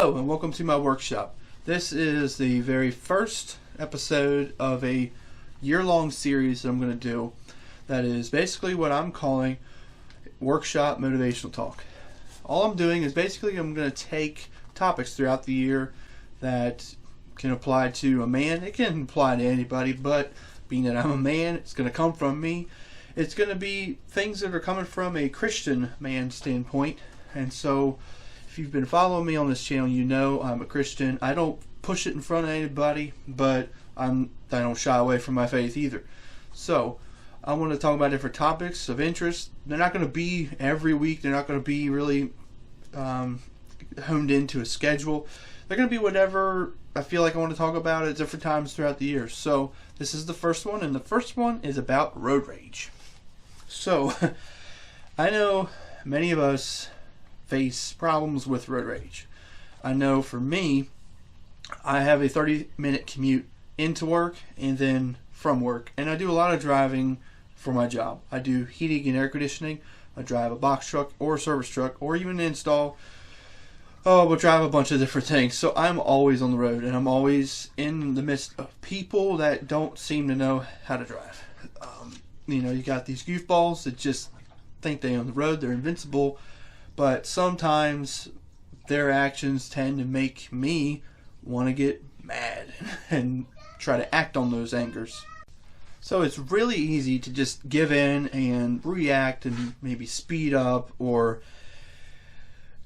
Hello and welcome to my workshop. This is the very first episode of a year-long series that I'm going to do that is basically what I'm calling Workshop Motivational Talk. All I'm doing is basically I'm going to take topics throughout the year that can apply to a man. It can apply to anybody, but being that I'm a man, it's going to come from me. It's going to be things that are coming from a Christian man standpoint. And so if you've been following me on this channel, you know I'm a Christian. I don't push it in front of anybody, but I don't shy away from my faith either. So I want to talk about different topics of interest. They're not going to be every week. They're not going to be really honed into a schedule. They're going to be whatever I feel like I want to talk about at different times throughout the year. So this is the first one, and the first one is about road rage. So I know many of us face problems with road rage. I know for me, I have a 30-minute commute into work and then from work, and I do a lot of driving for my job. I do heating and air conditioning. I drive a box truck or a service truck or even install. We'll drive a bunch of different things. So I'm always on the road, and I'm always in the midst of people that don't seem to know how to drive. You got these goofballs that just think they own the road. They're invincible. But sometimes their actions tend to make me want to get mad and try to act on those angers. So it's really easy to just give in and react and maybe speed up or,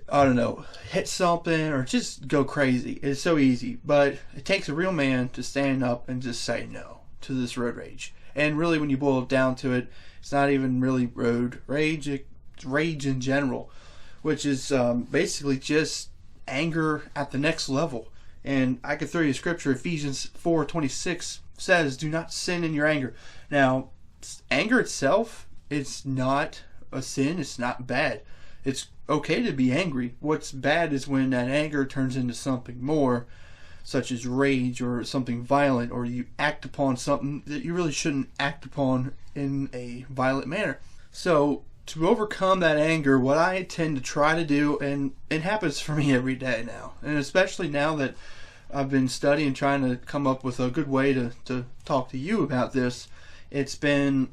I don't know, hit something or just go crazy. It's so easy. But it takes a real man to stand up and just say no to this road rage. And really, when you boil it down to it, it's not even really road rage. It's rage in general, which is basically just anger at the next level. And I could throw you a scripture. Ephesians 4:26 says, "Do not sin in your anger." Now, anger itself, it's not a sin. It's not bad. It's okay to be angry. What's bad is when that anger turns into something more, such as rage or something violent, or you act upon something that you really shouldn't act upon in a violent manner. So to overcome that anger, what I tend to try to do, and it happens for me every day now, and especially now that I've been studying, trying to come up with a good way to talk to you about this, it's been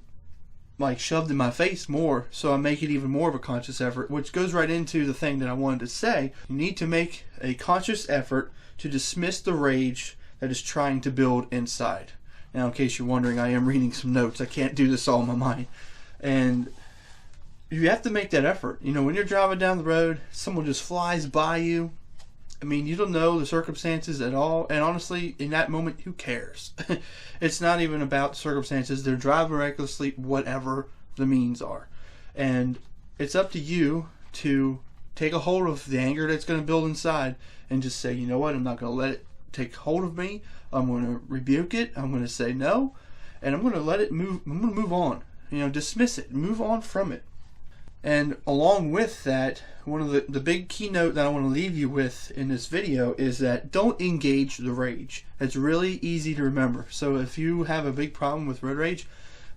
like shoved in my face more, so I make it even more of a conscious effort, which goes right into the thing that I wanted to say. You need to make a conscious effort to dismiss the rage that is trying to build inside. Now, in case you're wondering, I am reading some notes. I can't do this all in my mind. And you have to make that effort. When you're driving down the road, someone just flies by you. You don't know the circumstances at all. And honestly, in that moment, who cares? It's not even about circumstances. They're driving recklessly, whatever the means are. And it's up to you to take a hold of the anger that's going to build inside and just say, you know what, I'm not going to let it take hold of me. I'm going to rebuke it. I'm going to say no. And I'm going to let it move. I'm going to move on. Dismiss it. Move on from it. And along with that, one of the big keynote that I want to leave you with in this video is that don't engage the rage. It's really easy to remember. So if you have a big problem with road rage,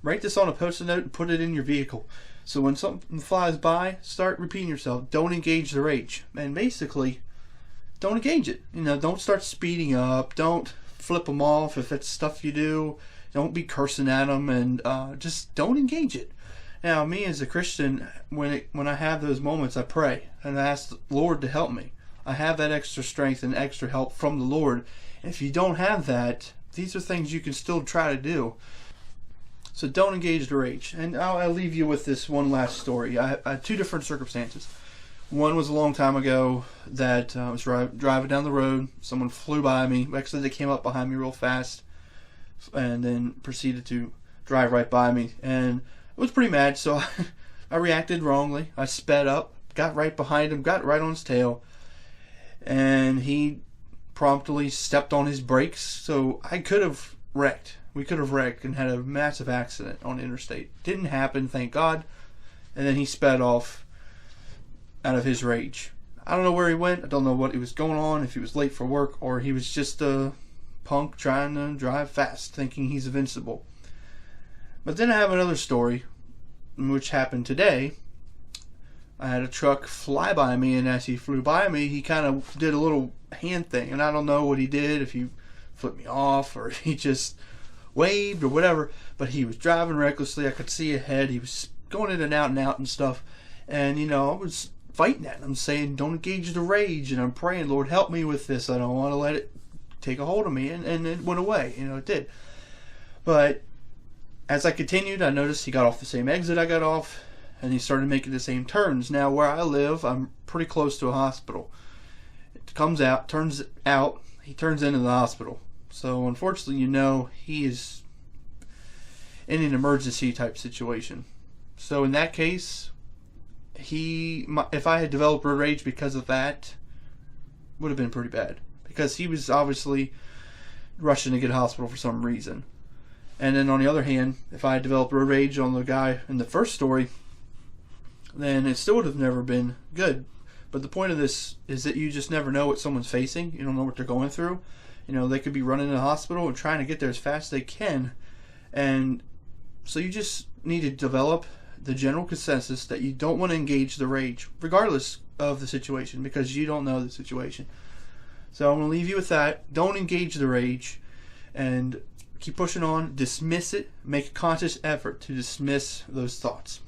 write this on a post-it note and put it in your vehicle. So when something flies by, start repeating yourself, don't engage the rage. And basically, don't engage it. Don't start speeding up. Don't flip them off if it's stuff you do. Don't be cursing at them, and just don't engage it. Now, me as a Christian, when I have those moments, I pray and I ask the Lord to help me. I have that extra strength and extra help from the Lord. And if you don't have that, these are things you can still try to do. So don't engage the rage. And I'll leave you with this one last story. I had two different circumstances. One was a long time ago that I was driving down the road. Someone flew by me. Actually, they came up behind me real fast and then proceeded to drive right by me. And I was pretty mad, so I reacted wrongly. I sped up, got right behind him, got right on his tail, and he promptly stepped on his brakes. So I could have wrecked. We could have wrecked and had a massive accident on the interstate. Didn't happen, thank God. And then he sped off out of his rage. I don't know where he went. I don't know what he was going on, if he was late for work or he was just a punk trying to drive fast, thinking he's invincible. But then I have another story, which happened today, I had a truck fly by me, and as he flew by me, he kind of did a little hand thing, and I don't know what he did, if he flipped me off or if he just waved or whatever, but he was driving recklessly. I could see ahead. He was going in and out and stuff, and I was fighting at him, saying, don't engage the rage, and I'm praying, Lord, help me with this. I don't want to let it take a hold of me, and it went away. It did. But as I continued, I noticed he got off the same exit I got off, and he started making the same turns. Now, where I live, I'm pretty close to a hospital. It turns out he turns into the hospital. So unfortunately, he is in an emergency type situation. So in that case, if I had developed road rage because of that, would have been pretty bad, because he was obviously rushing to get to hospital for some reason. And then on the other hand, if I had developed road rage on the guy in the first story, then it still would have never been good. But the point of this is that you just never know what someone's facing. You don't know what they're going through. They could be running to the hospital and trying to get there as fast as they can. And so you just need to develop the general consensus that you don't want to engage the rage, regardless of the situation, because you don't know the situation. So I'm going to leave you with that. Don't engage the rage, and keep pushing on. Dismiss it. Make a conscious effort to dismiss those thoughts.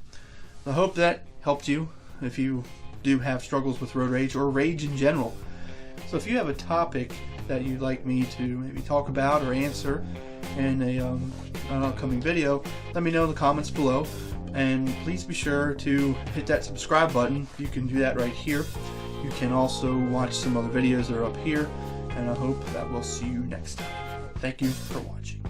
I hope that helped you if you do have struggles with road rage or rage in general. So if you have a topic that you'd like me to maybe talk about or answer in an upcoming video, let me know in the comments below. And please be sure to hit that subscribe button. You can do that right here. You can also watch some other videos that are up here. And I hope that we'll see you next time. Thank you for watching.